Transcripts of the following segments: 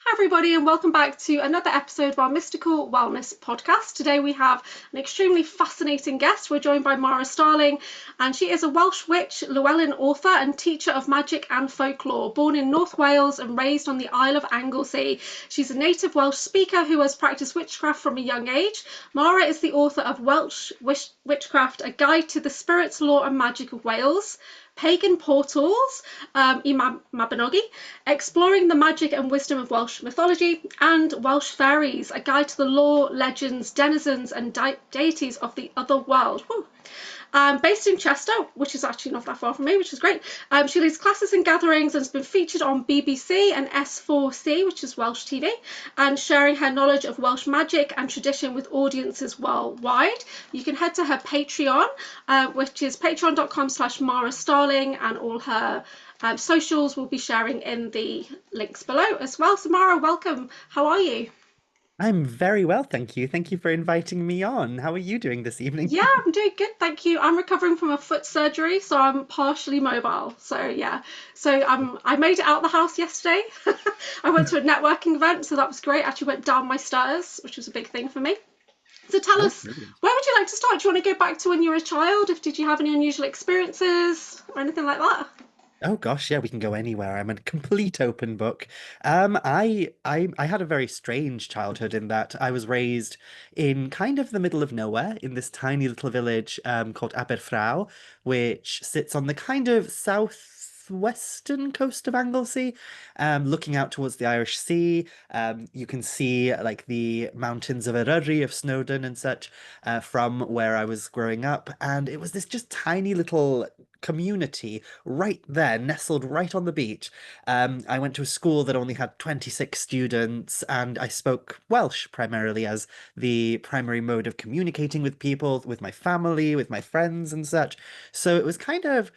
Hi, everybody, and welcome back to another episode of our Mystical Wellness podcast. Today, we have an extremely fascinating guest. We're joined by Mhara Starling, and she is a Welsh Witch, Llewellyn author, and teacher of magic and folklore. Born in North Wales and raised on the Isle of Anglesey, she's a native Welsh speaker who has practiced witchcraft from a young age. Mhara is the author of Welsh Witchcraft, a guide to the spirits, lore, and magic of Wales. Pagan Portals, Mabinogi, Exploring the Magic and Wisdom of Welsh Mythology, and Welsh Fairies, a guide to the lore, legends, denizens, and deities of the Otherworld. Based in Chester, which is actually not that far from me, which is great. She leads classes and gatherings and has been featured on BBC and S4C, which is Welsh TV, and sharing her knowledge of Welsh magic and tradition with audiences worldwide. You can head to her Patreon, which is patreon.com/Mhara Starling, and all her socials will be sharing in the links below as well. So Mhara, welcome. How are you? I'm very well, thank you. Thank you for inviting me on. How are you doing this evening? Yeah, I'm doing good, thank you. I'm recovering from a foot surgery, so I'm partially mobile. So yeah, I made it out of the house yesterday. I went to a networking event, so that was great. Actually went down my stairs, which was a big thing for me. So tell Oh, us, brilliant. where would you like to start? Do you want to go back to when you were a child? If did you have any unusual experiences or anything like that? Oh gosh, yeah, we can go anywhere. I'm a complete open book. I had a very strange childhood in that I was raised in kind of the middle of nowhere in this tiny little village called Aberfrau, which sits on the kind of southwestern coast of Anglesey, looking out towards the Irish Sea. You can see like the mountains of Eryri, of Snowdon and such, from where I was growing up, and it was this just tiny little community right there, nestled right on the beach. I went to a school that only had 26 students, and I spoke Welsh primarily as the primary mode of communicating with people, with my family, with my friends, and such. So it was kind of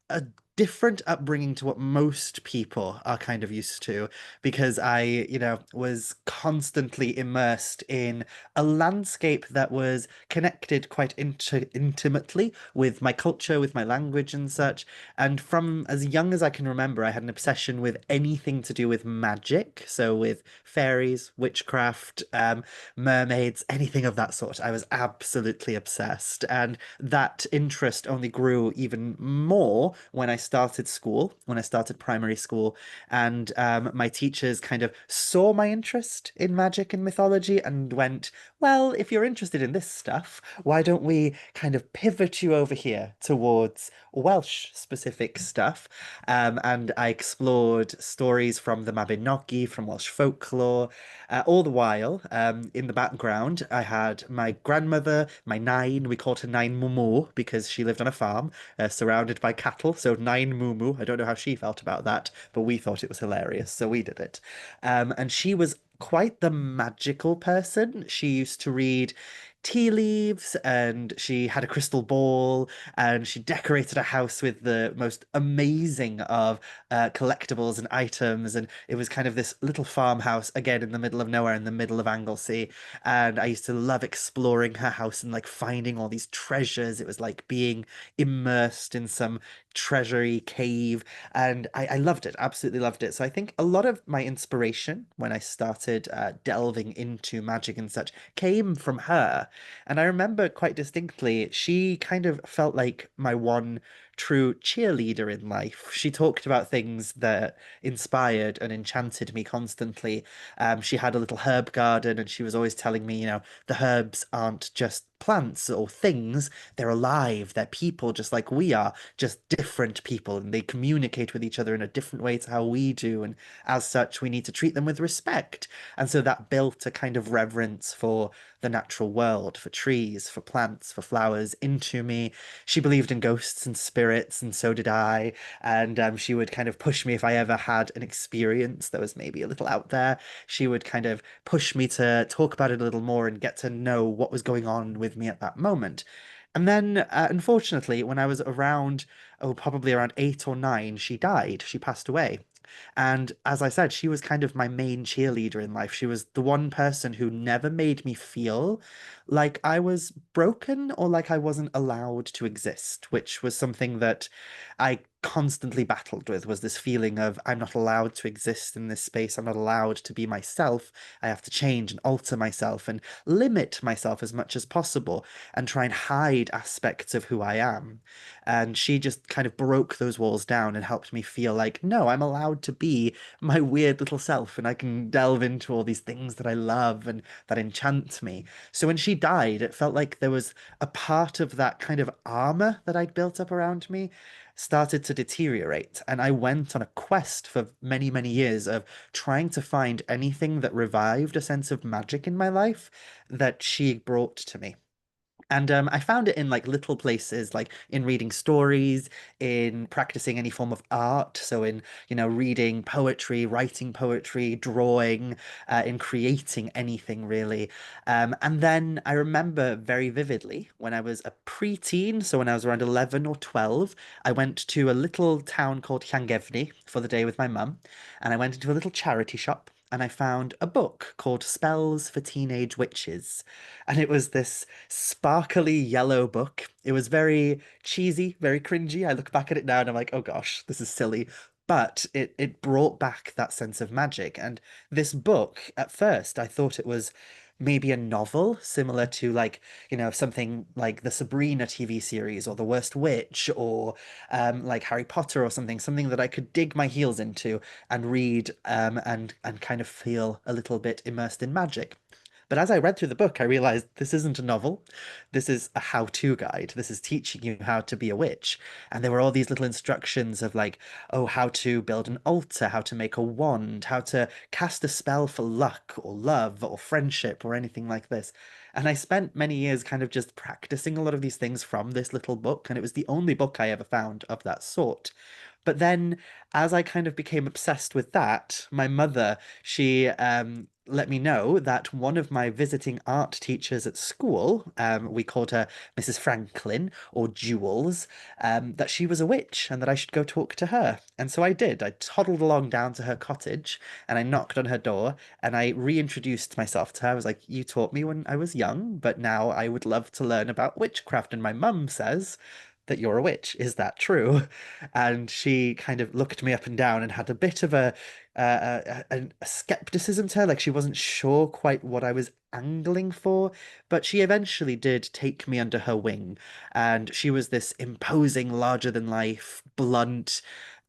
a different upbringing to what most people are kind of used to because I was constantly immersed in a landscape that was connected quite intimately with my culture, with my language and such. And from as young as I can remember, I had an obsession with anything to do with magic. So with fairies, witchcraft, mermaids, anything of that sort. I was absolutely obsessed. And that interest only grew even more when I started school, when I started primary school. And my teachers kind of saw my interest in magic and mythology and went, well, if you're interested in this stuff, why don't we kind of pivot you over here towards Welsh specific stuff? And I explored stories from the Mabinogi, from Welsh folklore. All the while, in the background, I had my grandmother, my nine, we called her Nine Mumu because she lived on a farm surrounded by cattle. So Nine Mumu, I don't know how she felt about that, but we thought it was hilarious, so we did it. And she was quite the magical person. She used to read tea leaves and she had a crystal ball and she decorated a house with the most amazing of collectibles and items, and it was kind of this little farmhouse again in the middle of nowhere in the middle of Anglesey. And I used to love exploring her house and like finding all these treasures. It was like being immersed in some treasury cave, and I loved it, absolutely loved it. So I think a lot of my inspiration when I started delving into magic and such came from her. And I remember quite distinctly, she kind of felt like my one true cheerleader in life. She talked about things that inspired and enchanted me constantly. She had a little herb garden, and she was always telling me, the herbs aren't just plants or things, they're alive, they're people just like we are, just different people, and they communicate with each other in a different way to how we do. And as such, we need to treat them with respect. And so that built a kind of reverence for the natural world, for trees, for plants, for flowers into me. She believed in ghosts and spirits, and so did I. And she would kind of push me if I ever had an experience that was maybe a little out there. She would kind of push me to talk about it a little more and get to know what was going on with me at that moment. And then, unfortunately, when I was around, oh, probably around 8 or 9, she died. She passed away. And as I said, she was kind of my main cheerleader in life. She was the one person who never made me feel like I was broken or like I wasn't allowed to exist, which was something that I constantly battled with was this feeling of I'm not allowed to exist in this space. I'm not allowed to be myself. I have to change and alter myself and limit myself as much as possible and try and hide aspects of who I am. And she just kind of broke those walls down and helped me feel like, no, I'm allowed to be my weird little self and I can delve into all these things that I love and that enchant me. So when she died, it felt like there was a part of that kind of armor that I'd built up around me started to deteriorate. And I went on a quest for many, many years of trying to find anything that revived a sense of magic in my life that she brought to me. And I found it in like little places, like in reading stories, in practicing any form of art. So in, reading poetry, writing poetry, drawing, in creating anything really. And then I remember very vividly when I was a preteen, so when I was around 11 or 12, I went to a little town called Llangefni for the day with my mum. And I went into a little charity shop and I found a book called Spells for Teenage Witches. And it was this sparkly yellow book. It was very cheesy, very cringy. I look back at it now and I'm like, oh gosh, this is silly. But it brought back that sense of magic. And this book, at first, I thought it was maybe a novel similar to like, something like the Sabrina TV series or the Worst Witch or like Harry Potter or something that I could dig my heels into and read and kind of feel a little bit immersed in magic. But as I read through the book, I realized this isn't a novel. This is a how-to guide. This is teaching you how to be a witch. And there were all these little instructions of like, oh, how to build an altar, how to make a wand, how to cast a spell for luck or love or friendship or anything like this. And I spent many years kind of just practicing a lot of these things from this little book. And it was the only book I ever found of that sort. But then, as I kind of became obsessed with that, my mother, she let me know that one of my visiting art teachers at school, we called her Mrs. Franklin or Jules, that she was a witch and that I should go talk to her. And so I did. I toddled along down to her cottage and I knocked on her door and I reintroduced myself to her. I was like, you taught me when I was young, but now I would love to learn about witchcraft. And my mum says that you're a witch. Is that true? And she kind of looked me up and down and had a bit of a skepticism to her, like she wasn't sure quite what I was angling for, but she eventually did take me under her wing, and she was this imposing, larger than life, blunt,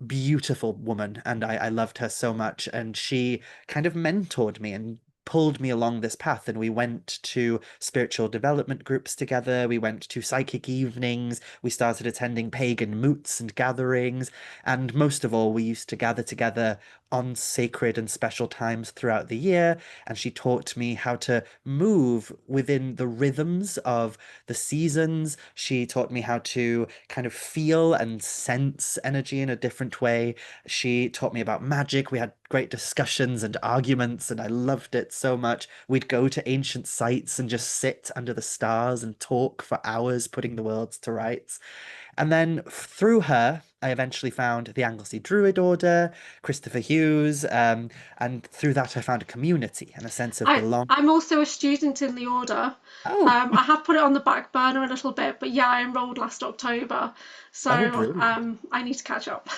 beautiful woman, and I loved her so much, and she kind of mentored me and pulled me along this path, and we went to spiritual development groups together, we went to psychic evenings, we started attending pagan moots and gatherings, and most of all we used to gather together on sacred and special times throughout the year, and she taught me how to move within the rhythms of the seasons. She taught me how to kind of feel and sense energy in a different way. She taught me about magic. We had great discussions and arguments, and I loved it so much. We'd go to ancient sites and just sit under the stars and talk for hours, putting the worlds to rights. And then through her, I eventually found the Anglesey Druid Order, Christopher Hughes, and through that I found a community and a sense of belonging. I'm also a student in the order. Oh, I have put it on the back burner a little bit, but yeah, I enrolled last October, oh, so brilliant. I need to catch up.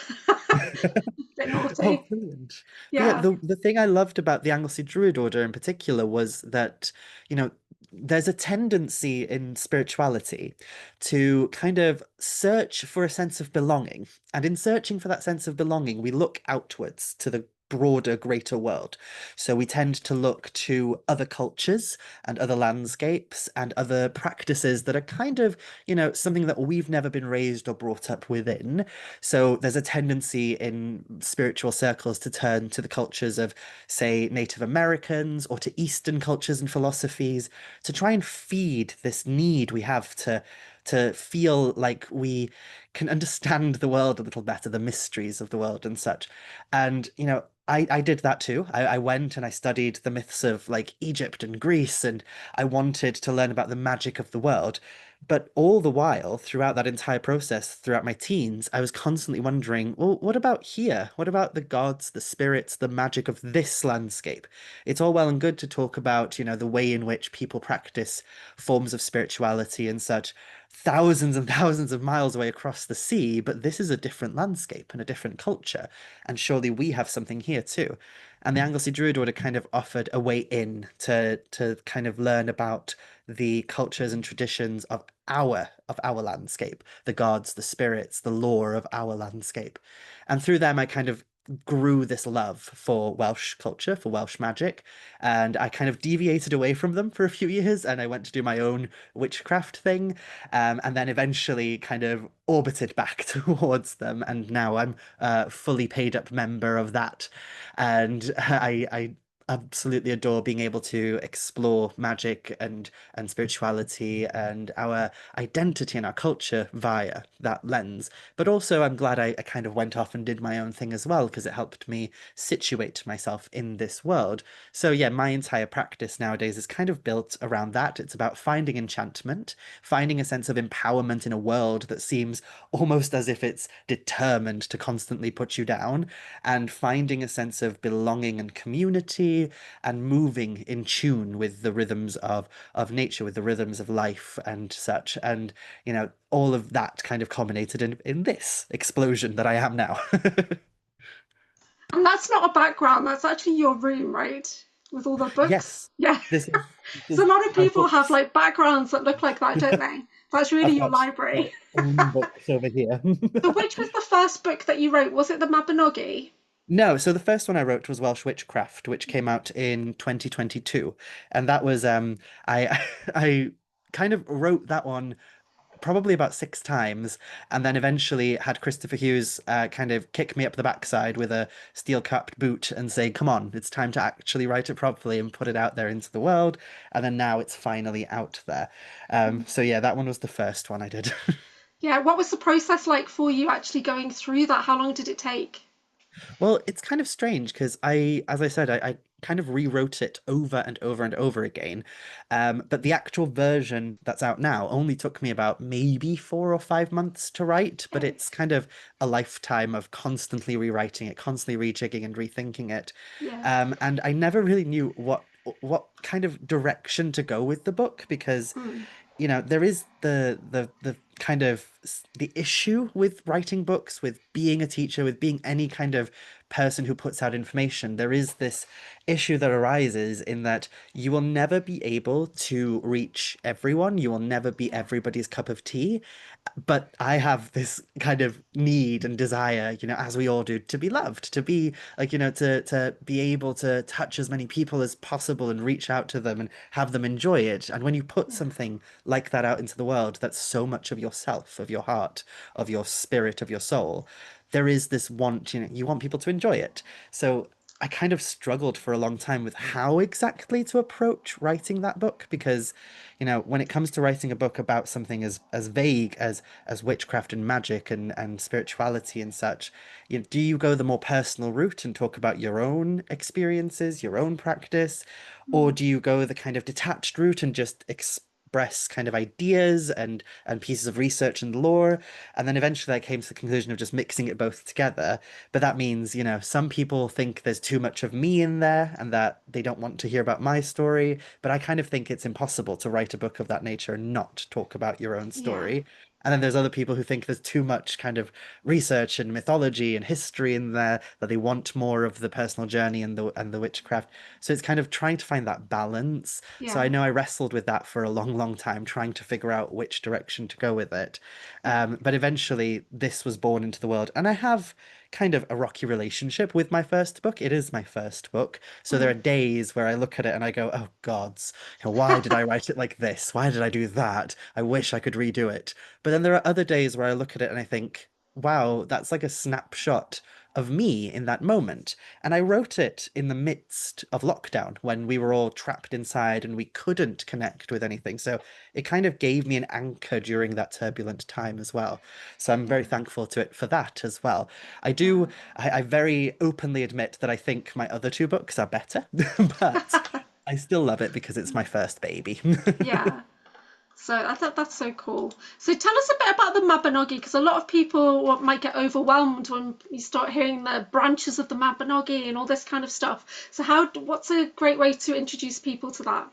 Bit Oh, naughty. brilliant. But yeah, Yeah. the thing I loved about the Anglesey Druid Order in particular was that, you know, there's a tendency in spirituality to kind of search for a sense of belonging. And in searching for that sense of belonging, we look outwards to the broader, greater world. So we tend to look to other cultures and other landscapes and other practices that are kind of, something that we've never been raised or brought up within. So there's a tendency in spiritual circles to turn to the cultures of, say, Native Americans or to Eastern cultures and philosophies to try and feed this need we have to feel like we can understand the world a little better, the mysteries of the world and such. And, I did that too. I went and I studied the myths of like Egypt and Greece, and I wanted to learn about the magic of the world. But all the while, throughout that entire process, throughout my teens, I was constantly wondering, well, what about here? What about the gods, the spirits, the magic of this landscape? It's all well and good to talk about, the way in which people practice forms of spirituality and such thousands and thousands of miles away across the sea, but this is a different landscape and a different culture. And surely we have something here too. And the Anglesey Druid Order kind of offered a way in to kind of learn about the cultures and traditions of our landscape, the gods, the spirits, the lore of our landscape. And through them I kind of grew this love for Welsh culture, for Welsh magic, and I kind of deviated away from them for a few years and I went to do my own witchcraft thing, and then eventually kind of orbited back towards them. And now I'm a fully paid up member of that. And I absolutely adore being able to explore magic and spirituality and our identity and our culture via that lens. But also, I'm glad I kind of went off and did my own thing as well, because it helped me situate myself in this world. So, yeah, my entire practice nowadays is kind of built around that. It's about finding enchantment, finding a sense of empowerment in a world that seems almost as if it's determined to constantly put you down, and finding a sense of belonging and community and moving in tune with the rhythms of nature, with the rhythms of life and such. And, all of that kind of culminated in this explosion that I am now. And that's not a background, that's actually your room, right? With all the books. Yes, Yeah. this is So a lot of my people have books. like backgrounds that look like that, don't they? That's really I've your got my library. own books over here. So which was the first book that you wrote? Was it the Mabinogi? No, so the first one I wrote was Welsh Witchcraft, which came out in 2022. And that was I I kind of wrote that one probably about six times, and then eventually had Christopher Hughes kind of kick me up the backside with a steel-capped boot and say, "Come on, it's time to actually write it properly and put it out there into the world." And then now it's finally out there. So yeah, that one was the first one I did. Yeah, what was the process like for you actually going through that? How long did it take? Well, it's kind of strange because as I said, I kind of rewrote it over and over and over again. But the actual version that's out now only took me about maybe 4 or 5 months to write, but Okay. it's kind of a lifetime of constantly rewriting it, constantly rejigging and rethinking it. Yeah. And I never really knew what kind of direction to go with the book because Mm. there is the kind of the issue with writing books, with being a teacher, with being any kind of person who puts out information. There is this issue that arises in that you will never be able to reach everyone. You will never be Yeah. everybody's cup of tea. But I have this kind of need and desire, as we all do, to be loved, to be like, to be able to touch as many people as possible and reach out to them and have them enjoy it. And when you put Yeah. something like that out into the world, that's so much of yourself, of your heart, of your spirit, of your soul. There is this want, you want people to enjoy it. So I kind of struggled for a long time with how exactly to approach writing that book because, when it comes to writing a book about something as vague as witchcraft and magic and spirituality and such, do you go the more personal route and talk about your own experiences, your own practice, or Mm. do you go the kind of detached route and just express kind of ideas and pieces of research and lore? And then eventually I came to the conclusion of just mixing it both together. But that means, some people think there's too much of me in there and that they don't want to hear about my story. But I kind of think it's impossible to write a book of that nature and not talk about your own Yeah. story. And then there's other people who think there's too much kind of research and mythology and history in there, that they want more of the personal journey and the witchcraft. So it's kind of trying to find that balance. So I Yeah. know I wrestled with that for a long, long time, trying to figure out which direction to go with it. Yeah. But eventually, this was born into the world, and I have kind of a rocky relationship with my first book. It is my first book, so there are Mm. days where I look at it and I go, "Oh gods, why did I write it like this? Why did I do that? I wish I could redo it." But then there are other days where I look at it and I think, "Wow, that's like a snapshot of me in that moment." And I wrote it in the midst of lockdown when we were all trapped inside and we couldn't connect with anything. So it kind of gave me an anchor during that turbulent time as well. So I'm Yeah. very thankful to it for that as well. I do, Yeah. I very openly admit that I think my other two books are better, but I still love it because it's my first baby. Yeah. So I thought that's so cool. So tell us a bit about the Mabinogi, because a lot of people might get overwhelmed when you start hearing the branches of the Mabinogi and all this kind of stuff. So what's a great way to introduce people to that?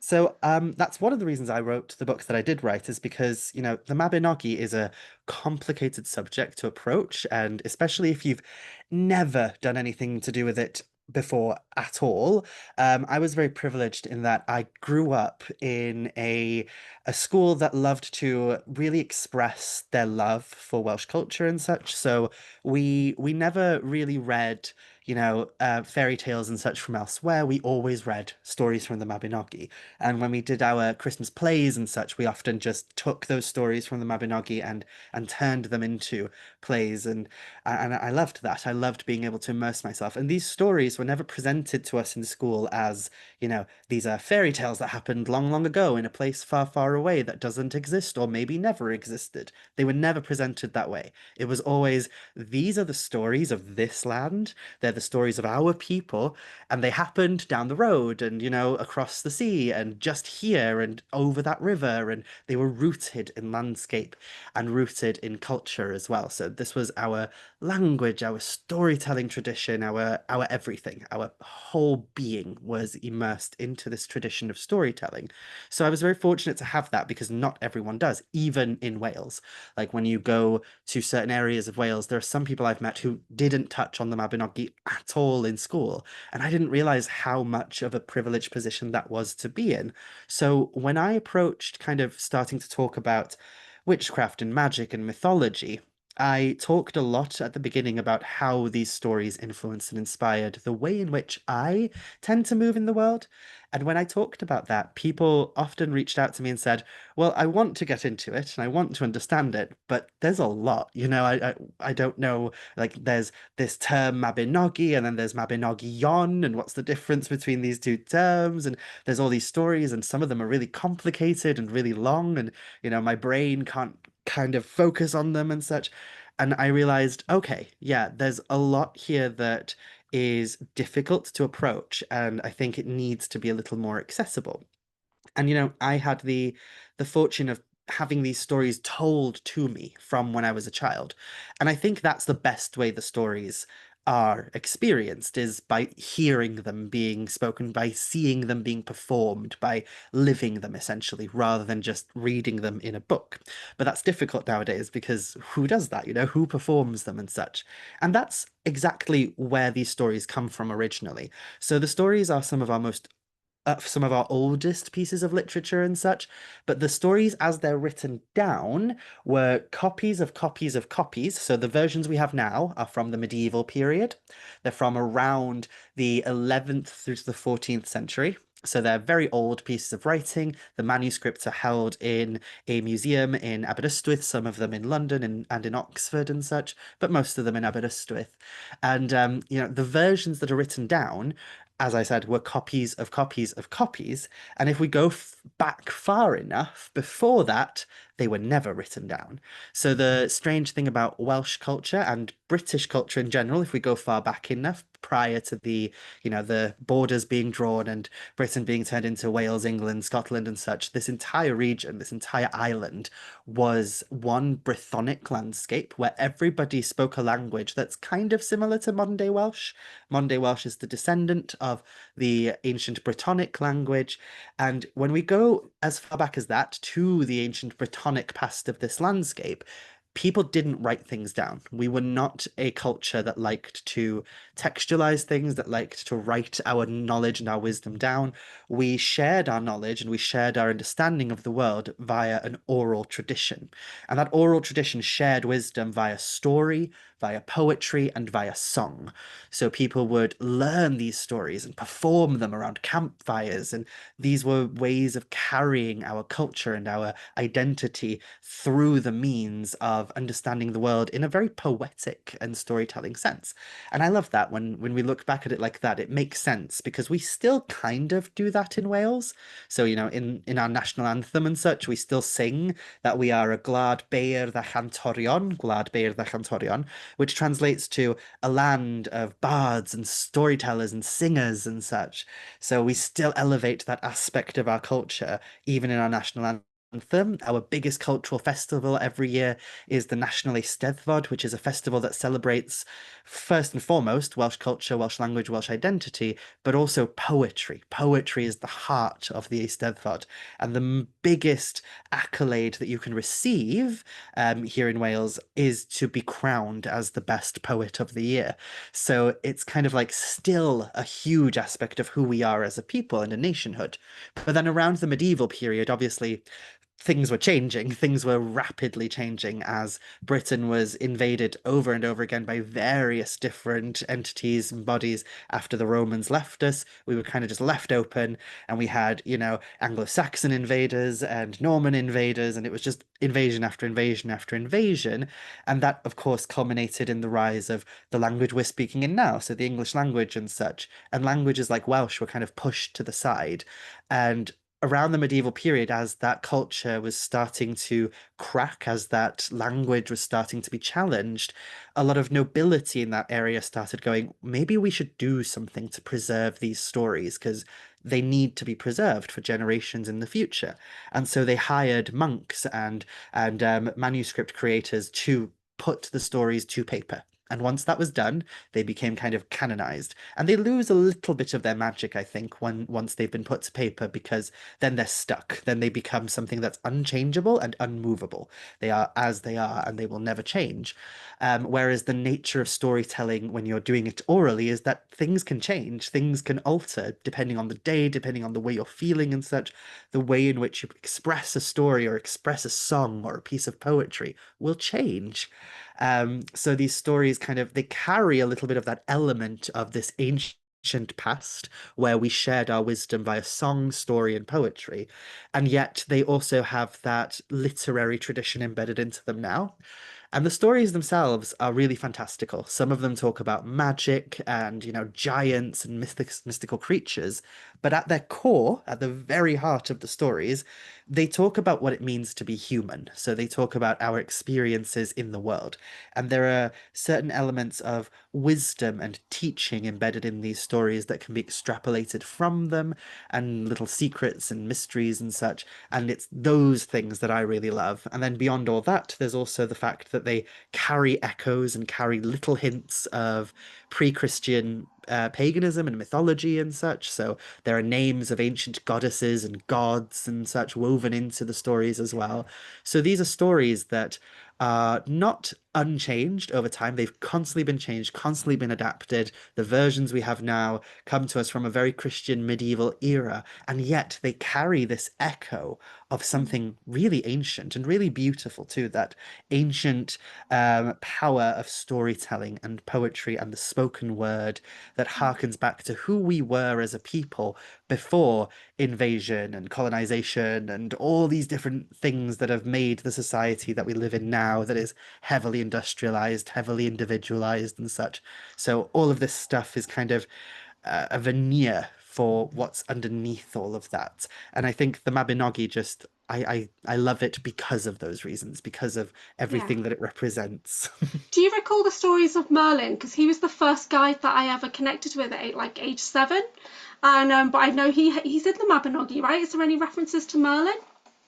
That's one of the reasons I wrote the books that I did write is because, the Mabinogi is a complicated subject to approach, and especially if you've never done anything to do with it before at all. I was very privileged in that I grew up in a school that loved to really express their love for Welsh culture and such. So we never really read fairy tales and such from elsewhere. We always read stories from the Mabinogi. And when we did our Christmas plays and such, we often just took those stories from the Mabinogi and turned them into plays. And I loved that. I loved being able to immerse myself. And these stories were never presented to us in school as, these are fairy tales that happened long, long ago in a place far, far away that doesn't exist or maybe never existed. They were never presented that way. It was always, these are the stories of this land. They're the stories of our people, and they happened down the road and, across the sea and just here and over that river. And they were rooted in landscape and rooted in culture as well. So this was our language, our storytelling tradition, our everything, our whole being was immersed into this tradition of storytelling. So I was very fortunate to have that because not everyone does, even in Wales. Like when you go to certain areas of Wales, there are some people I've met who didn't touch on the Mabinogi at all in school. And I didn't realize how much of a privileged position that was to be in. So when I approached kind of starting to talk about witchcraft and magic and mythology, I talked a lot at the beginning about how these stories influenced and inspired the way in which I tend to move in the world. And when I talked about that, people often reached out to me and said, well, I want to get into it and I want to understand it, but there's a lot. I don't know. Like, there's this term Mabinogi, and then there's Mabinogion, and what's the difference between these two terms? And there's all these stories, and some of them are really complicated and really long, and my brain can't kind of focus on them and such. And I realized, okay, yeah, there's a lot here that is difficult to approach, and I think it needs to be a little more accessible. And I had the fortune of having these stories told to me from when I was a child. And I think that's the best way the stories are experienced is by hearing them being spoken, by seeing them being performed, by living them essentially, rather than just reading them in a book. But that's difficult nowadays because who does that? Who performs them and such? And that's exactly where these stories come from originally. So the stories are some of our oldest pieces of literature and such, but the stories as they're written down were copies of copies of copies. So the versions we have now are from the medieval period. They're from around the 11th through to the 14th century. So they're very old pieces of writing. The manuscripts are held in a museum in Aberystwyth, some of them in London and in Oxford and such, but most of them in Aberystwyth. And the versions that are written down, as I said, were copies of copies of copies. And if we go back far enough before that, they were never written down. So the strange thing about Welsh culture and British culture in general, if we go far back enough, prior to the borders being drawn and Britain being turned into Wales, England, Scotland, and such, this entire region, this entire island, was one Brythonic landscape where everybody spoke a language that's kind of similar to modern day Welsh. Modern day Welsh is the descendant of the ancient Brittonic language. And when we go as far back as that to the ancient Brittonic past of this landscape, people didn't write things down. We were not a culture that liked to textualize things, that liked to write our knowledge and our wisdom down. We shared our knowledge and we shared our understanding of the world via an oral tradition. And that oral tradition shared wisdom via story, via poetry, and via song. So people would learn these stories and perform them around campfires. And these were ways of carrying our culture and our identity through the means of understanding the world in a very poetic and storytelling sense. And I love that when we look back at it like that, it makes sense because we still kind of do that in Wales. So, in our national anthem and such, we still sing that we are a Gwlad Beirdd a Chantorion, Gwlad Beirdd a Chantorion, which translates to a land of bards and storytellers and singers and such. So we still elevate that aspect of our culture, even in our national anthem. anthem. Our biggest cultural festival every year is the National Eisteddfod, which is a festival that celebrates, first and foremost, Welsh culture, Welsh language, Welsh identity, but also poetry. Poetry is the heart of the Eisteddfod, and the biggest accolade that you can receive here in Wales is to be crowned as the best poet of the year. So it's kind of like still a huge aspect of who we are as a people and a nationhood. But then around the medieval period, obviously, things were changing. Things were rapidly changing as Britain was invaded over and over again by various different entities and bodies after the Romans left us. We were kind of just left open, and we had, Anglo-Saxon invaders and Norman invaders, and it was just invasion after invasion after invasion. And that, of course, culminated in the rise of the language we're speaking in now, so the English language and such. And languages like Welsh were kind of pushed to the side. And around the medieval period, as that culture was starting to crack, as that language was starting to be challenged, a lot of nobility in that area started going, maybe we should do something to preserve these stories because they need to be preserved for generations in the future. And so they hired monks and manuscript creators to put the stories to paper. And once that was done, they became kind of canonized. And they lose a little bit of their magic, I think, once they've been put to paper, because then they're stuck. Then they become something that's unchangeable and unmovable. They are as they are, and they will never change. Whereas the nature of storytelling when you're doing it orally is that things can change, things can alter depending on the day, depending on the way you're feeling and such. The way in which you express a story or express a song or a piece of poetry will change. So these stories kind of they carry a little bit of that element of this ancient past where we shared our wisdom via song, story, and poetry, and yet they also have that literary tradition embedded into them now. And the stories themselves are really fantastical. Some of them talk about magic and, giants and mystical creatures. But at their core, at the very heart of the stories, they talk about what it means to be human. So they talk about our experiences in the world. And there are certain elements of wisdom and teaching embedded in these stories that can be extrapolated from them, and little secrets and mysteries and such. And it's those things that I really love. And then beyond all that, there's also the fact that they carry echoes and carry little hints of pre-Christian paganism and mythology and such. So there are names of ancient goddesses and gods and such woven into the stories as well. So these are stories that are not unchanged over time. They've constantly been changed, constantly been adapted. The versions we have now come to us from a very Christian medieval era, and yet they carry this echo of something really ancient and really beautiful too, that ancient power of storytelling and poetry and the spoken word that harkens back to who we were as a people before invasion and colonization and all these different things that have made the society that we live in now that is heavily industrialized, heavily individualized and such. So all of this stuff is kind of a veneer for what's underneath all of that. And I think the Mabinogi just I love it because of those reasons, because of Yeah. everything that it represents. Do you recall the stories of Merlin? Because he was the first guy that I ever connected with at like age 7, and but I know he's in the Mabinogi, right? Is there any references to Merlin?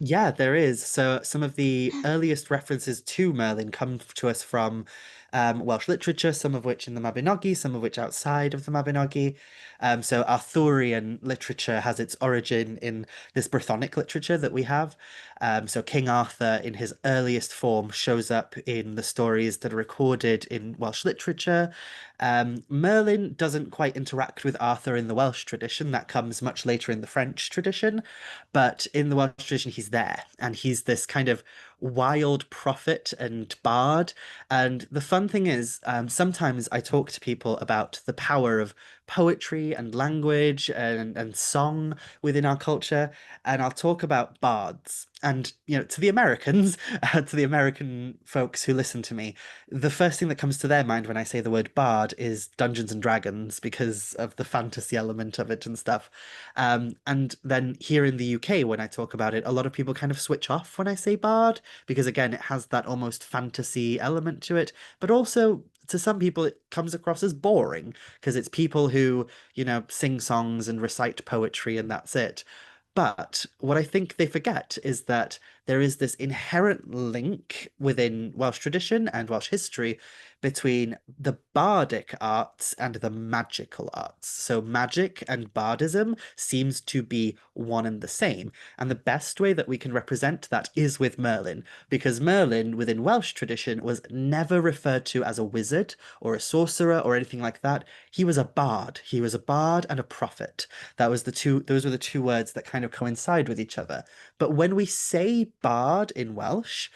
Yeah, there is. So some of the earliest references to Merlin come to us from Welsh literature, some of which in the Mabinogi, some of which outside of the Mabinogi. So Arthurian literature has its origin in this Brythonic literature that we have. So King Arthur, in his earliest form, shows up in the stories that are recorded in Welsh literature. Merlin doesn't quite interact with Arthur in the Welsh tradition. That comes much later in the French tradition. But in the Welsh tradition, he's there, and he's this kind of wild prophet and bard. And the fun thing is, sometimes I talk to people about the power of poetry and language and song within our culture, and I'll talk about bards. And, to the Americans, to the American folks who listen to me, the first thing that comes to their mind when I say the word bard is Dungeons and Dragons because of the fantasy element of it and stuff. And then here in the UK, when I talk about it, a lot of people kind of switch off when I say bard because, again, it has that almost fantasy element to it. But also, to some people, it comes across as boring because it's people who, sing songs and recite poetry and that's it. But what I think they forget is that there is this inherent link within Welsh tradition and Welsh history between the bardic arts and the magical arts. So magic and bardism seems to be one and the same. And the best way that we can represent that is with Merlin, because Merlin within Welsh tradition was never referred to as a wizard or a sorcerer or anything like that. He was a bard. He was a bard and a prophet. Those were the two words that kind of coincide with each other. But when we say bard in Welsh,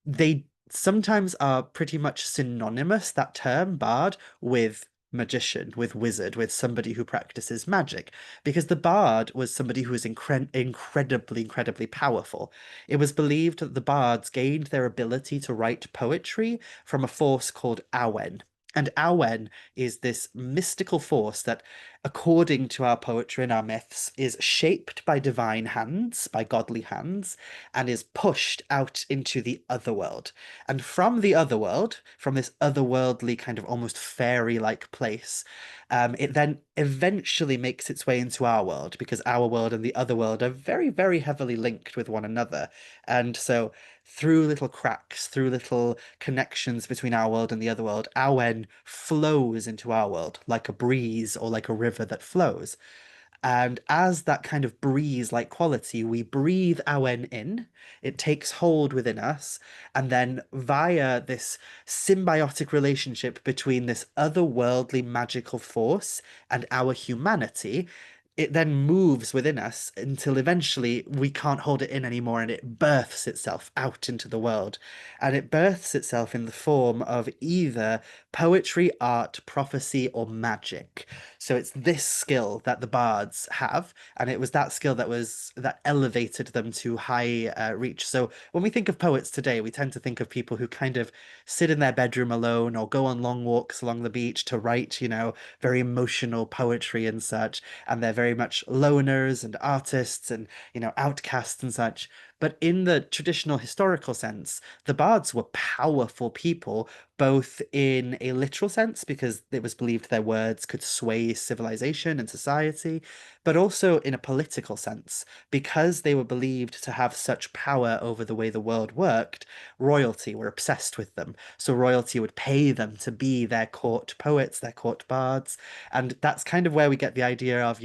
they sometimes are pretty much synonymous, that term, bard, with magician, with wizard, with somebody who practices magic, because the bard was somebody who was incredibly powerful. It was believed that the bards gained their ability to write poetry from a force called Awen. And Awen is this mystical force that, according to our poetry and our myths, is shaped by divine hands, by godly hands, and is pushed out into the otherworld. And from the otherworld, from this otherworldly kind of almost fairy-like place, it then eventually makes its way into our world, because our world and the otherworld are very heavily linked with one another. And so through little cracks, through little connections between our world and the other world, Awen flows into our world like a breeze or like a river that flows. And as that kind of breeze-like quality, we breathe Awen in, it takes hold within us, and then via this symbiotic relationship between this otherworldly magical force and our humanity, it then moves within us until eventually we can't hold it in anymore and it births itself out into the world. And it births itself in the form of either poetry, art, prophecy, or magic. So it's this skill that the bards have, and it was that skill that elevated them to high reach. So when we think of poets today, we tend to think of people who kind of sit in their bedroom alone or go on long walks along the beach to write, very emotional poetry and such, and they're very much loners and artists and, outcasts and such. But in the traditional historical sense, the bards were powerful people, both in a literal sense, because it was believed their words could sway civilization and society, but also in a political sense, because they were believed to have such power over the way the world worked. Royalty were obsessed with them. So royalty would pay them to be their court poets, their court bards. And that's kind of where we get the idea of,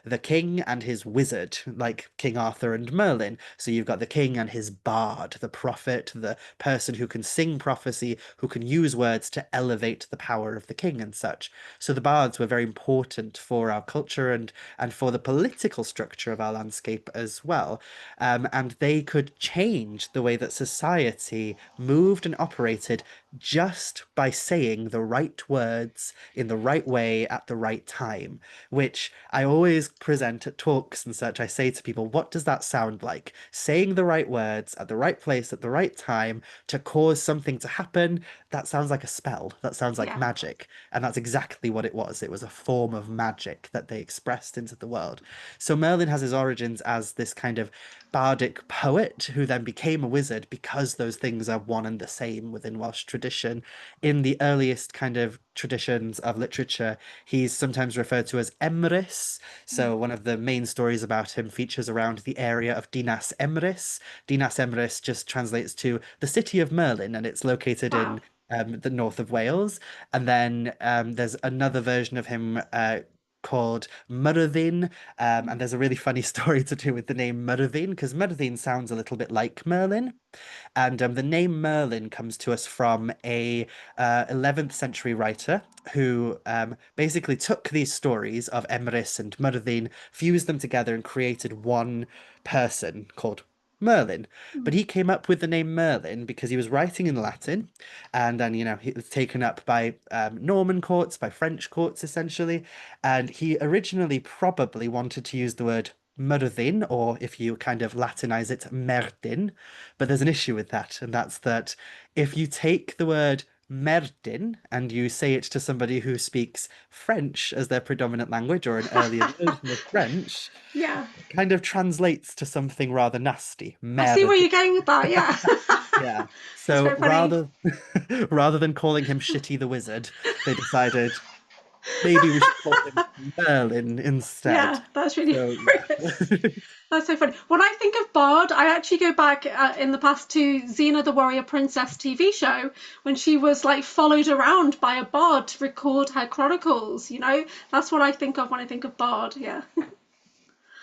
the king and his wizard, like King Arthur and Merlin. So you've got the king and his bard, the prophet, the person who can sing prophecy, who can use words to elevate the power of the king and such. So the bards were very important for our culture and for the political structure of our landscape as well. And they could change the way that society moved and operated just by saying the right words in the right way at the right time, which I always present at talks and such. I say to people, what does that sound like? Saying the right words at the right place at the right time to cause something to happen, that sounds like a spell. That sounds like Yeah. magic. And that's exactly what it was. It was a form of magic that they expressed into the world. So Merlin has his origins as this kind of bardic poet who then became a wizard, because those things are one and the same within Welsh tradition. In the earliest kind of traditions of literature, he's sometimes referred to as Emrys. So one of the main stories about him features around the area of Dinas Emrys. Dinas Emrys just translates to the city of Merlin, and it's located Wow. in the north of Wales. And then there's another version of him called Myrddin. And there's a really funny story to do with the name Myrddin, because Myrddin sounds a little bit like Merlin. And the name Merlin comes to us from a 11th century writer who basically took these stories of Emrys and Myrddin, fused them together, and created one person called Merlin. But he came up with the name Merlin because he was writing in Latin, and then, it was taken up by Norman courts, by French courts, essentially. And he originally probably wanted to use the word Myrddin, or if you kind of Latinize it, Merdin. But there's an issue with that, and that's that if you take the word Merdin and you say it to somebody who speaks French as their predominant language, or an earlier version of French, Yeah. it kind of translates to something rather nasty. I see where Merdin. you're going with that. Yeah. Yeah. That's So very funny. rather than calling him Shitty the Wizard, they decided Maybe we should call him Merlin instead. Yeah, that's really So hilarious. yeah. That's so funny. When I think of Bard, I actually go back in the past to Xena the Warrior Princess TV show when she was like followed around by a bard to record her chronicles. That's what I think of when I think of Bard. Yeah.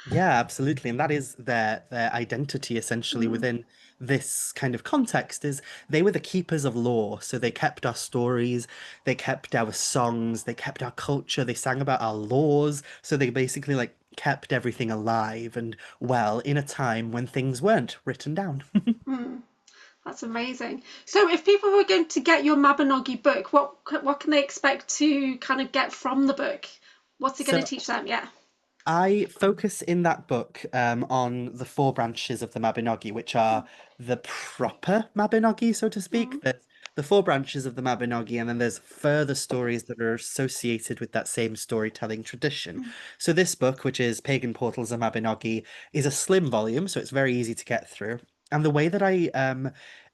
Yeah, absolutely. And that is their identity essentially Mm, within this kind of context is they were the keepers of lore. So they kept our stories, they kept our songs, they kept our culture, they sang about our laws. So they basically like kept everything alive and well in a time when things weren't written down. mm, that's amazing. So, if people were going to get your Mabinogi book, what can they expect to kind of get from the book? What's it going to So teach them? Yeah. I focus in that book on the four branches of the Mabinogi, which are the proper Mabinogi, so to speak. Mm, There's the four branches of the Mabinogi, and then there's further stories that are associated with that same storytelling tradition. mm, So this book, which is Pagan Portals of Mabinogi, is a slim volume, so it's very easy to get through. And the way that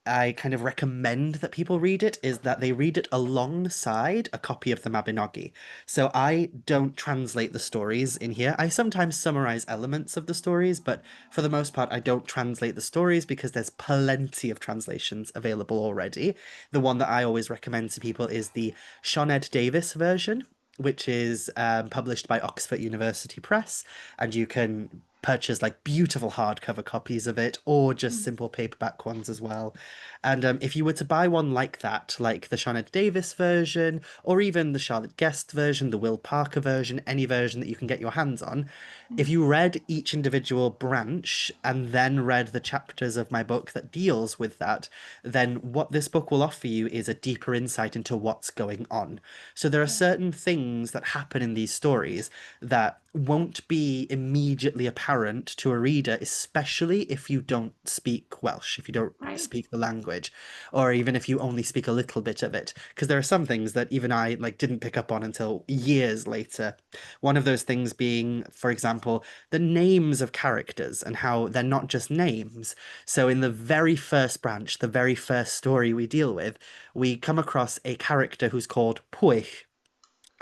I kind of recommend that people read it is that they read it alongside a copy of the Mabinogi. So I don't translate the stories in here. I sometimes summarize elements of the stories, but for the most part, I don't translate the stories because there's plenty of translations available already. The one that I always recommend to people is the Sioned Davis version, which is published by Oxford University Press, and you can purchase like beautiful hardcover copies of it or just mm, simple paperback ones as well. And if you were to buy one like that, like the Sioned Davis version, or even the Charlotte Guest version, the Will Parker version, any version that you can get your hands on, if mm, you read each individual branch and then read the chapters of my book that deals with that, then what this book will offer you is a deeper insight into what's going on. So there are yeah. certain things that happen in these stories that won't be immediately apparent to a reader, especially if you don't speak Welsh, if you don't Right. speak the language, or even if you only speak a little bit of it. Because there are some things that even I like didn't pick up on until years later. One of those things being, for example, the names of characters and how they're not just names. So in the very first branch, the very first story we deal with, we come across a character who's called Pwy.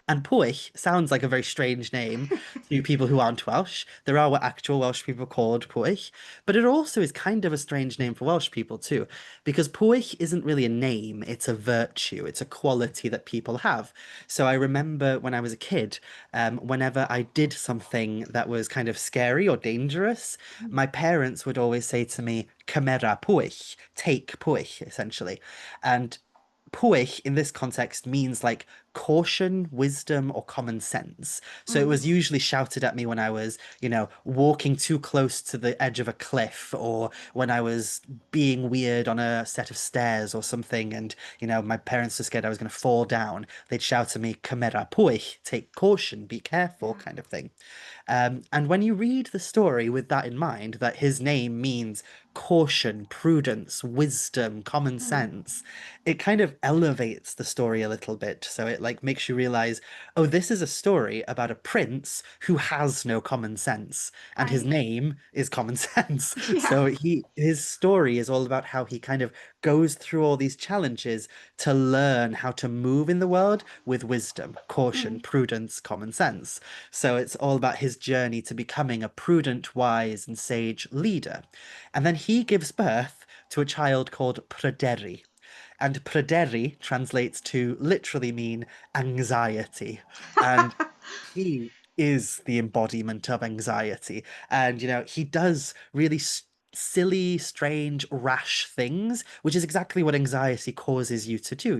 And Pwyll sounds like a very strange name to people who aren't Welsh. There are actual Welsh people called Pwyll, but it also is kind of a strange name for Welsh people too, because Pwyll isn't really a name, it's a virtue, it's a quality that people have. So I remember when I was a kid, whenever I did something that was kind of scary or dangerous, Mm, my parents would always say to me, Cymera Pwyll, take Pwyll, essentially. And Pwyll in this context means like caution, wisdom, or common sense. So it mm, was usually shouted at me when I was, walking too close to the edge of a cliff, or when I was being weird on a set of stairs or something, and my parents were scared I was going to fall down. They'd shout at me, "Cymera pwy," take caution, be careful, yeah. kind of thing. And when you read the story with that in mind, that his name means caution, prudence, wisdom, common Mm, sense, it kind of elevates the story a little bit. So it like makes you realize, oh, this is a story about a prince who has no common sense, and his right. name is common sense. Yeah. So his story is all about how he kind of goes through all these challenges to learn how to move in the world with wisdom, caution, Mm, prudence, common sense. So it's all about his journey to becoming a prudent, wise, and sage leader. And then he gives birth to a child called Pryderi. And Pryderi translates to literally mean anxiety. And he is the embodiment of anxiety. And, he does really silly, strange, rash things, which is exactly what anxiety causes you to do,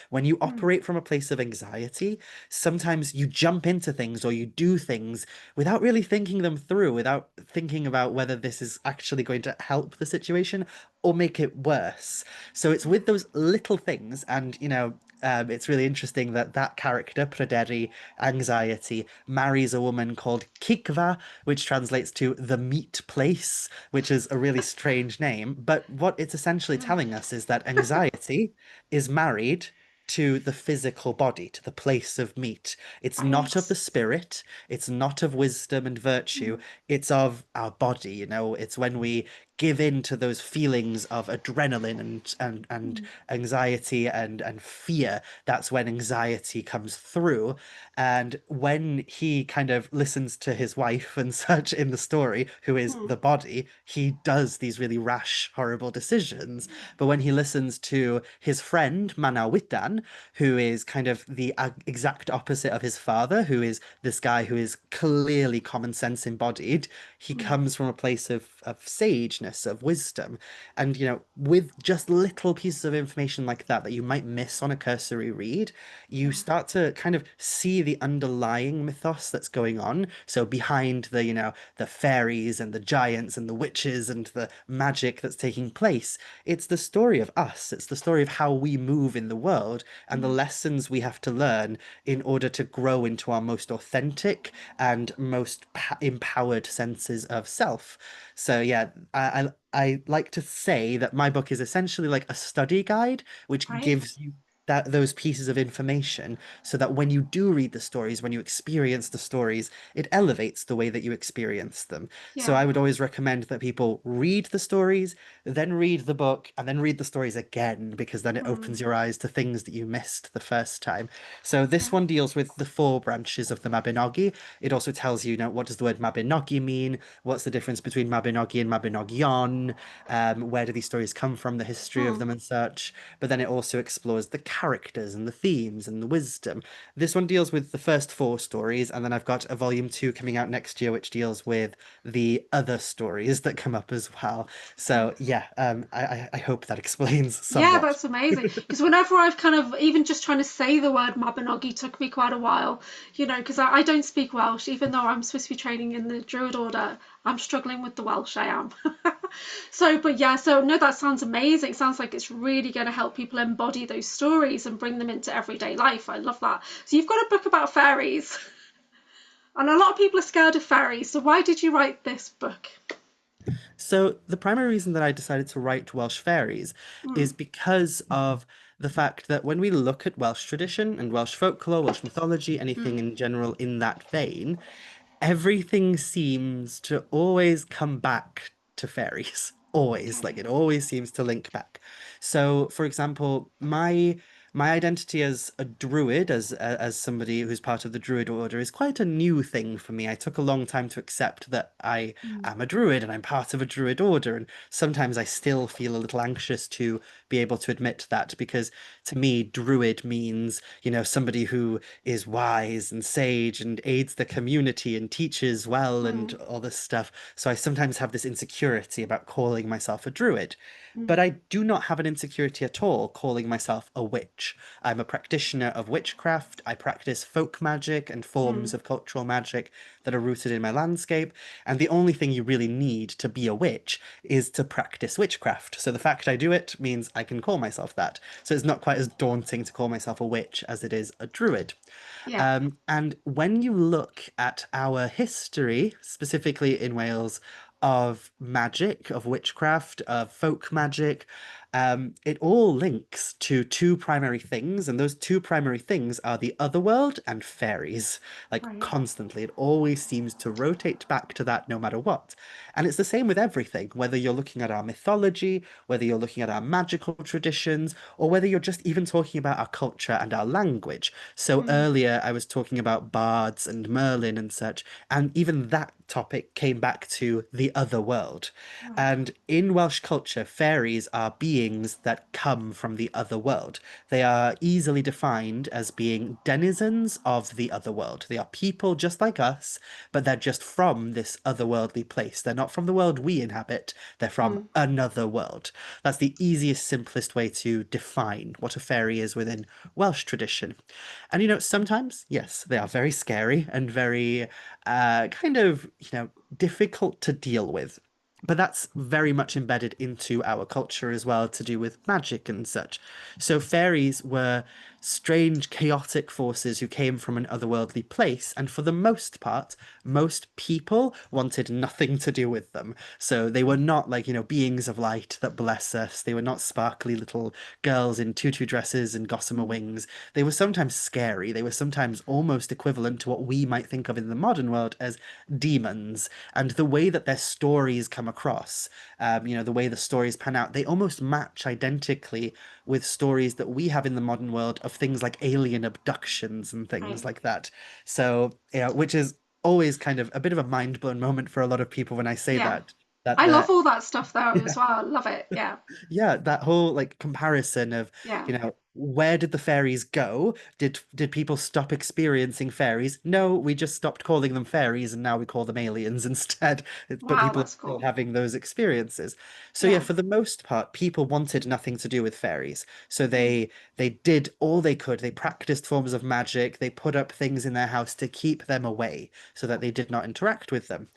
When you mm, operate from a place of anxiety, sometimes you jump into things or you do things without really thinking them through, without thinking about whether this is actually going to help the situation or make it worse. So it's yeah. with those little things, and it's really interesting that that character, Pryderi, anxiety, marries a woman called Kikva, which translates to the meat place, which is a really strange name. But what it's essentially Mm, telling us is that anxiety is married to the physical body, to the place of meat. It's not of the right. spirit, it's not of wisdom and virtue, Mm, it's of our body, It's when we give in to those feelings of adrenaline and Mm. anxiety and fear, that's when anxiety comes through. And when he kind of listens to his wife and such in the story, who is Mm. the body, he does these really rash, horrible decisions. But when he listens to his friend, Manawydan, who is kind of the exact opposite of his father, who is this guy who is clearly common sense embodied, he Mm. comes from a place of sageness, of wisdom. And, with just little pieces of information like that that you might miss on a cursory read, you Yeah. start to kind of see the underlying mythos that's going on. So behind the fairies and the giants and the witches and the magic that's taking place, it's the story of us. It's the story of how we move in the world and the Mm. lessons we have to learn in order to grow into our most authentic and most empowered senses of self. So yeah, I like to say that my book is essentially like a study guide, which Right. gives you those pieces of information so that when you do read the stories, when you experience the stories, it elevates the way that you experience them. So Yeah. I would always recommend that people read the stories, then read the book, and then read the stories again, because then it Mm. opens your eyes to things that you missed the first time. So this Yeah. one deals with the four branches of the Mabinogi. It also tells you, what does the word Mabinogi mean? What's the difference between Mabinogi and Mabinogion? Where do these stories come from? The history of Mm. them and such. But then it also explores the characters and the themes and the wisdom. This one deals with the first four stories, and then I've got a volume two coming out next year, which deals with the other stories that come up as well. So Nice. yeah, I hope that explains Yeah, somewhat. that's amazing. Because whenever I've kind of even just trying to say the word Mabinogi took me quite a while, because I don't speak Welsh, even though I'm supposed to be training in the Druid Order. I'm struggling with the Welsh, I am. So, but yeah, so no, that sounds amazing. It sounds like it's really going to help people embody those stories and bring them into everyday life. I love that. So, you've got a book about fairies, and a lot of people are scared of fairies. So, why did you write this book? So the primary reason that I decided to write Welsh Fairies Mm. is because of the fact that when we look at Welsh tradition and Welsh folklore, Welsh mythology, anything Mm. in general in that vein, everything seems to always come back to fairies. Always, like Okay. it always seems to link back. So, for example, my identity as a druid, as somebody who's part of the Druid Order, is quite a new thing for me. I took a long time to accept that I Mm. am a druid and I'm part of a Druid Order, and sometimes I still feel a little anxious to be able to admit that because to me, druid means, somebody who is wise and sage and aids the community and teaches well and Mm. all this stuff. So I sometimes have this insecurity about calling myself a druid. But Mm. I do not have an insecurity at all calling myself a witch. I'm a practitioner of witchcraft. I practice folk magic and forms Mm. of cultural magic that are rooted in my landscape. And the only thing you really need to be a witch is to practice witchcraft. So the fact I do it means I can call myself that. So it's not quite as daunting to call myself a witch as it is a druid. Yeah. And when you look at our history, specifically in Wales, of magic, of witchcraft, of folk magic, it all links to two primary things, and those two primary things are the otherworld and fairies. Like Right. constantly, it always seems to rotate back to that no matter what. And it's the same with everything, whether you're looking at our mythology, whether you're looking at our magical traditions, or whether you're just even talking about our culture and our language. So Mm. earlier I was talking about bards and Merlin and such, and even that topic came back to the other world. Right. And in Welsh culture, fairies are beings that come from the other world. They are easily defined as being denizens of the other world. They are people just like us, but they're just from this otherworldly place. They're not from the world we inhabit, they're from Mm. another world. That's the easiest, simplest way to define what a fairy is within Welsh tradition. And sometimes, yes, they are very scary and very kind of, difficult to deal with. But that's very much embedded into our culture as well, to do with magic and such. So fairies were strange, chaotic forces who came from an otherworldly place. And for the most part, most people wanted nothing to do with them. So they were not like, beings of light that bless us. They were not sparkly little girls in tutu dresses and gossamer Mm. wings. They were sometimes scary. They were sometimes almost equivalent to what we might think of in the modern world as demons. And the way that their stories come across, the way the stories pan out, they almost match identically with stories that we have in the modern world of things like alien abductions and things Right. like that. So, which is always kind of a bit of a mind blown moment for a lot of people when I say Yeah. that. That I love the all that stuff though as well. I love it. Yeah. Yeah, that whole like comparison of, Yeah. where did the fairies go? Did people stop experiencing fairies? No, we just stopped calling them fairies and now we call them aliens instead. But Wow, people are that's still cool. having those experiences. So yeah, Yeah. for the most part, people wanted nothing to do with fairies. So Mm. they did all they could. They practiced forms of magic. They put up things in their house to keep them away so that they did not interact with them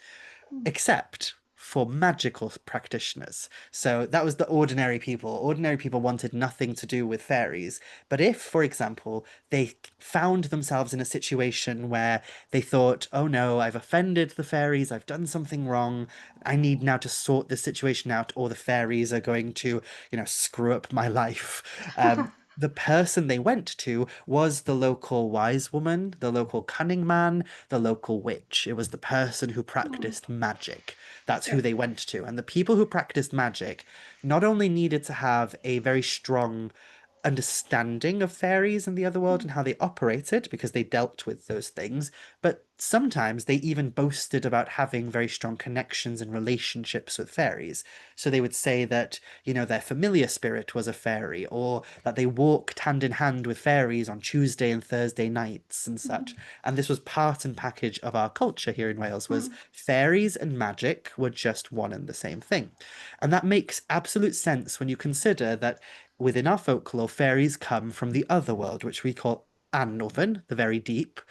Mm. except for magical practitioners. So that was the ordinary people. Ordinary people wanted nothing to do with fairies. But if, for example, they found themselves in a situation where they thought, oh no, I've offended the fairies, I've done something wrong, I need now to sort this situation out, or the fairies are going to, screw up my life. The person they went to was the local wise woman, the local cunning man, the local witch. It was the person who Mm. practiced magic. That's Yeah. who they went to. And the people who practiced magic not only needed to have a very strong understanding of fairies and the other world Mm. and how they operated because they dealt with those things, but sometimes they even boasted about having very strong connections and relationships with fairies. So they would say that, their familiar spirit was a fairy, or that they walked hand in hand with fairies on Tuesday and Thursday nights and such. Mm. And this was part and package of our culture here in Wales, was Mm. fairies and magic were just one and the same thing. And that makes absolute sense when you consider that within our folklore, fairies come from the other world, which we call Anwfen, the very deep.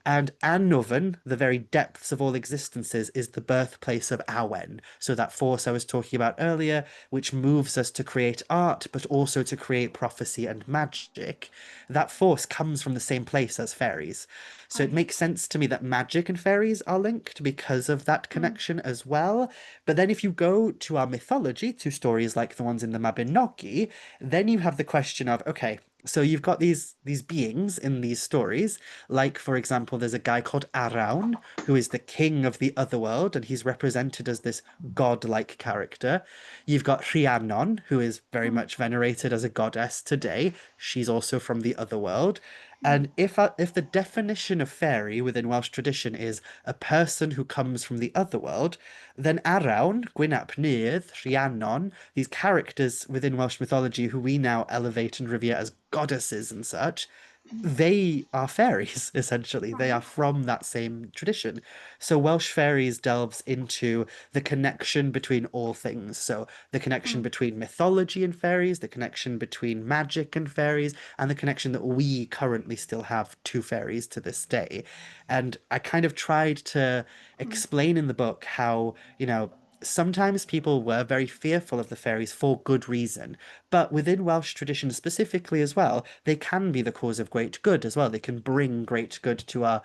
And Anwfen, the very depths of all existences, is the birthplace of Awen. So that force I was talking about earlier, which moves us to create art, but also to create prophecy and magic, that force comes from the same place as fairies. So it Right. makes sense to me that magic and fairies are linked because of that Mm. connection as well. But then if you go to our mythology, to stories like the ones in the Mabinogi, then you have the question of, okay, so you've got these beings in these stories, like for example, there's a guy called Arawn, who is the king of the otherworld, and he's represented as this godlike character. You've got Rhiannon, who is very Mm. much venerated as a goddess today. She's also from the otherworld. Mm. And if the definition of fairy within Welsh tradition is a person who comes from the otherworld, then Arawn, Gwyn ap Nudd, Rhiannon, these characters within Welsh mythology who we now elevate and revere as goddesses and such, Mm. they are fairies, essentially. They are Right. from that same tradition. So Welsh Fairies delves into the connection between all things. So the connection Mm. between mythology and fairies, the connection between magic and fairies, and the connection that we currently still have to fairies to this day. And I kind of tried to Mm. explain in the book how, sometimes people were very fearful of the fairies for good reason. But within Welsh tradition specifically as well, they can be the cause of great good as well. They can bring great good to our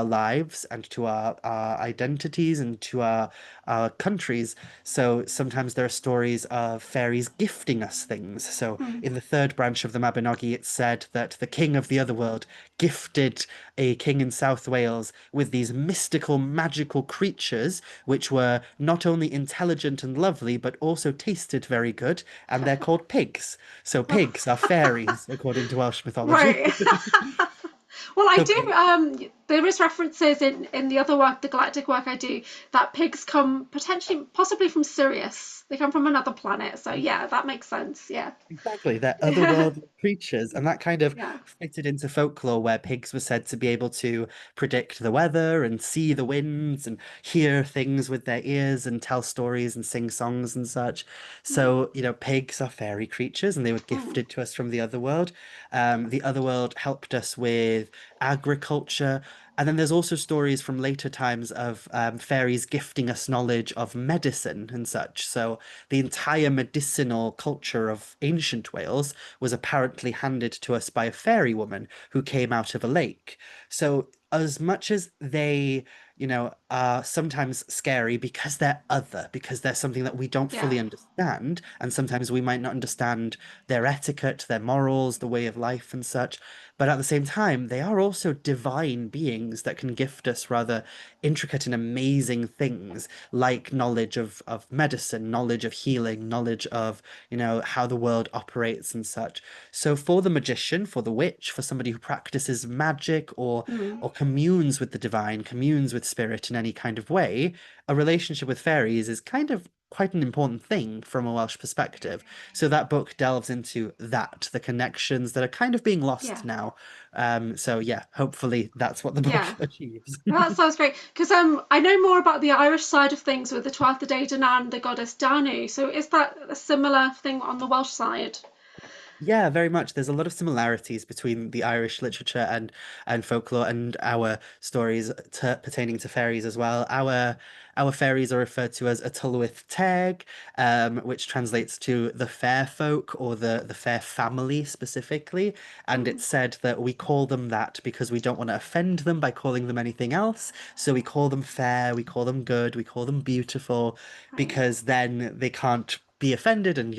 lives and to our identities and to our countries. So sometimes there are stories of fairies gifting us things. So Mm. in the third branch of the Mabinogi, it's said that the king of the otherworld gifted a king in South Wales with these mystical, magical creatures, which were not only intelligent and lovely, but also tasted very good, and they're called pigs. So Oh. pigs are fairies, according to Welsh mythology. Right. Well, I So do. There is references in the other work, the galactic work I do, that pigs come potentially, possibly from Sirius. They come from another planet. So yeah, that makes sense. Yeah. exactly, they're Yeah. otherworldly creatures, and that kind of Yeah. fitted into folklore where pigs were said to be able to predict the weather and see the winds and hear things with their ears and tell stories and sing songs and such. Mm. So, pigs are fairy creatures and they were Mm. gifted to us from the otherworld. The otherworld helped us with agriculture. And then there's also stories from later times of fairies gifting us knowledge of medicine and such. So the entire medicinal culture of ancient Wales was apparently handed to us by a fairy woman who came out of a lake. So as much as they, are sometimes scary because they're other, because they're something that we don't Yeah. fully understand, and sometimes we might not understand their etiquette, their morals, the way of life and such. But at the same time, they are also divine beings that can gift us rather intricate and amazing things like knowledge of medicine, knowledge of healing, knowledge of, how the world operates and such. So for the magician, for the witch, for somebody who practices magic Mm. or communes with the divine, communes with spirit in any kind of way, a relationship with fairies is kind of quite an important thing from a Welsh perspective. So that book delves into that, the connections that are kind of being Yeah. lost now. So yeah, hopefully that's what the book Yeah. achieves. Well, that sounds great because I know more about the Irish side of things with the Twelfth Day Danann, the goddess Danu. So is that a similar thing on the Welsh side? Yeah, very much. There's a lot of similarities between the Irish literature and folklore and our stories pertaining to fairies as well. Our fairies are referred to as y Tylwyth Teg, which translates to the fair folk or the fair family specifically. And Mm. it's said that we call them that because we don't want to offend them by calling them anything else. So we call them fair, we call them good, we call them beautiful, Right. because then they can't be offended and,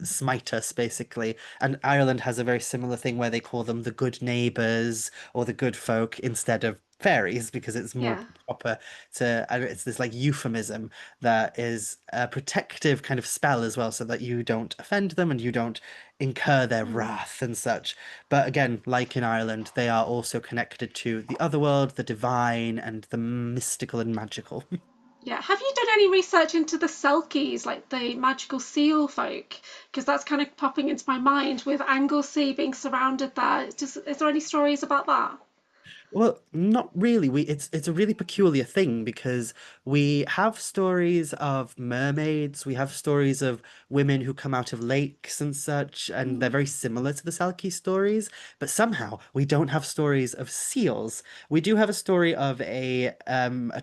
smite us basically. And Ireland has a very similar thing where they call them the good neighbors or the good folk instead of fairies because it's more Yeah. proper to, and it's this like euphemism that is a protective kind of spell as well, so that you don't offend them and you don't incur their Mm. wrath and such. But again, like in Ireland, they are also connected to the other world, the divine, and the mystical and magical. Yeah. Have you done any research into the Selkies, like the magical seal folk? Because that's kind of popping into my mind with Anglesey being surrounded there. Is there any stories about that? Well, not really. It's a really peculiar thing because we have stories of mermaids, we have stories of women who come out of lakes and such, and they're Mm. very similar to the Selkie stories, but somehow we don't have stories of seals. We do have a story of a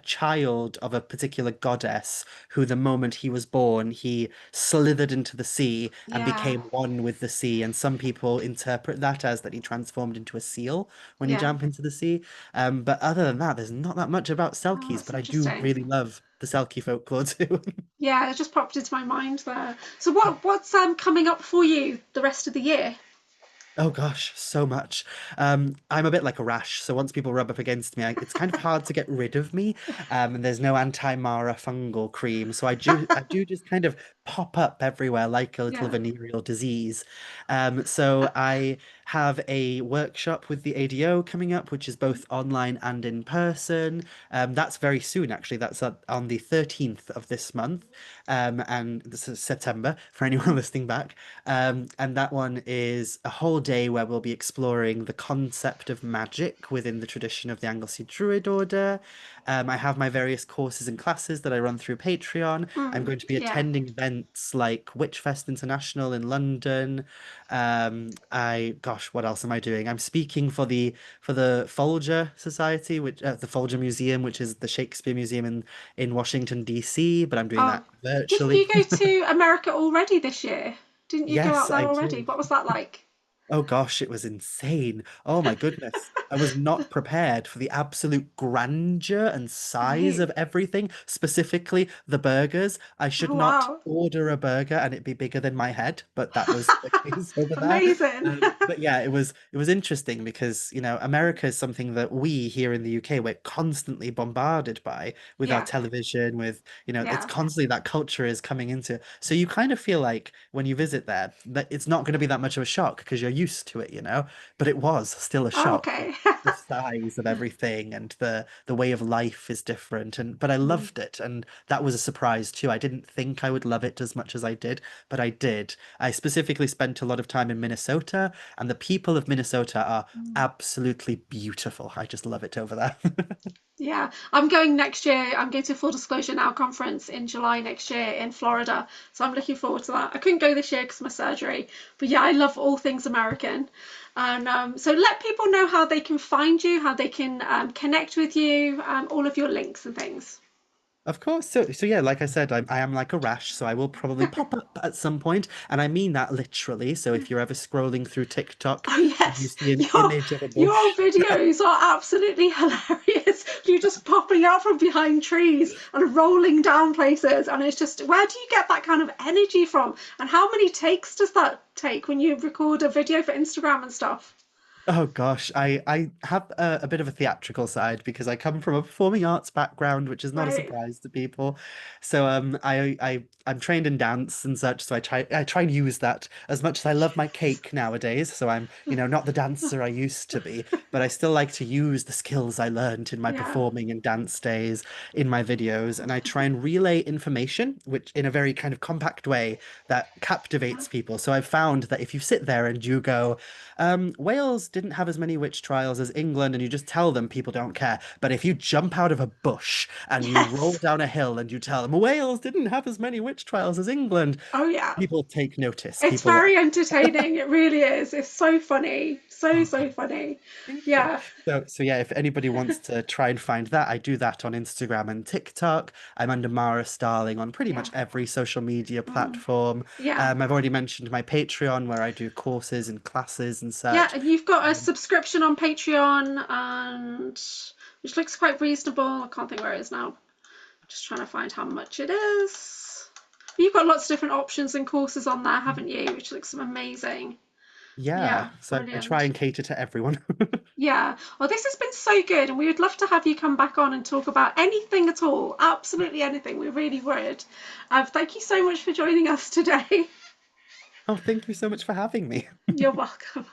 child of a particular goddess who the moment he was born, he slithered into the sea and Yeah. became one with the sea, and some people interpret that as that he transformed into a seal when you Yeah. jump into the sea. But other than that, there's not that much about Oh, Selkies, that's but I do interesting. really love the Selkie folklore too. Yeah, it just popped into my mind there. So what's coming up for you the rest of the year? Oh gosh, so much. I'm a bit like a rash, so once people rub up against me, it's kind of hard to get rid of me. And there's no anti-Mara fungal cream, so I do just kind of pop up everywhere like a little Yeah. venereal disease. So I have a workshop with the ADO coming up, which is both online and in person. That's very soon, actually. That's on the 13th of this month, and this is September for anyone listening back. And that one is a whole day where we'll be exploring the concept of magic within the tradition of the Anglesey Druid Order. I have my various courses and classes that I run through Patreon. I'm Mm, going to be yeah. attending events like Witchfest International in London. Gosh, what else am I doing? I'm speaking for the Folger Society, which the Folger Museum, which is the Shakespeare Museum in Washington, D.C., but I'm doing Oh, that didn't virtually. you go to America already this year? Didn't you go out Yes, there I already? did. What was that like? Oh gosh, it was insane. Oh my goodness. I was not prepared for the absolute grandeur and size Right. of everything, specifically the burgers. I should Oh, not wow. order a burger and it be bigger than my head, but that was the case over there. Amazing. But yeah, it was interesting because, America is something that we here in the UK we're constantly bombarded by with our Yeah. television, with, it's Yeah. constantly that culture is coming into. So you kind of feel like when you visit there that it's not going to be that much of a shock because you're used to it. But it was still a Oh, shock. okay. The size of everything and the way of life is different, and but I Mm, loved it, and that was a surprise too. I didn't think I would love it as much as I did, but I did. I specifically spent a lot of time in Minnesota, and the people of Minnesota are mm. absolutely beautiful. I just love it over there. Yeah, I'm going next year. I'm going to Full Disclosure Now conference in July next year in Florida. So I'm looking forward to that. I couldn't go this year because of my surgery. But yeah, I love all things American. And so let people know how they can find you, how they can connect with you, all of your links and things. Of course. So yeah, like I said, I am like a rash, so I will probably pop up at some point, and I mean that literally. So if you're ever scrolling through TikTok Oh and you yes, see an your image of a your bush, videos are absolutely hilarious. You just popping out from behind trees and rolling down places, and it's just where do you get that kind of energy from? And how many takes does that take when you record a video for Instagram and stuff? oh gosh, I have a bit of a theatrical side because I come from a performing arts background, which is not a Right. surprise to people. So I'm trained in dance and such, so I try and use that as much as I love my cake nowadays. So I'm, not the dancer I used to be, but I still like to use the skills I learned in my Yeah. performing and dance days in my videos, and I try and relay information, which in a very kind of compact way that captivates people. So I've found that if you sit there and you go, Wales didn't have as many witch trials as England, and you just tell them people don't care. But if you jump out of a bush and you roll Yes. down a hill and you tell them Wales didn't have as many witch trials as England, Oh yeah. people take notice. It's People, very entertaining. It really is. It's so funny. So, oh so God, funny. thank you. Yeah. So yeah, if anybody wants to try and find that, I do that on Instagram and TikTok. I'm under Mhara Starling on pretty Yeah. much every social media Mm. platform. Yeah. I've already mentioned my Patreon where I do courses and classes and Yeah, such. and you've got a Um, subscription on Patreon and which looks quite reasonable. I can't think where it is now. Just trying to find how much it is. But you've got lots of different options and courses on there, haven't you? Which looks amazing. Yeah, Yeah, so I try brilliant. and cater to everyone. Yeah. Well, this has been so good, and we would love to have you come back on and talk about anything at all. Absolutely anything. We really would. Thank you so much for joining us today. Oh, thank you so much for having me. You're welcome.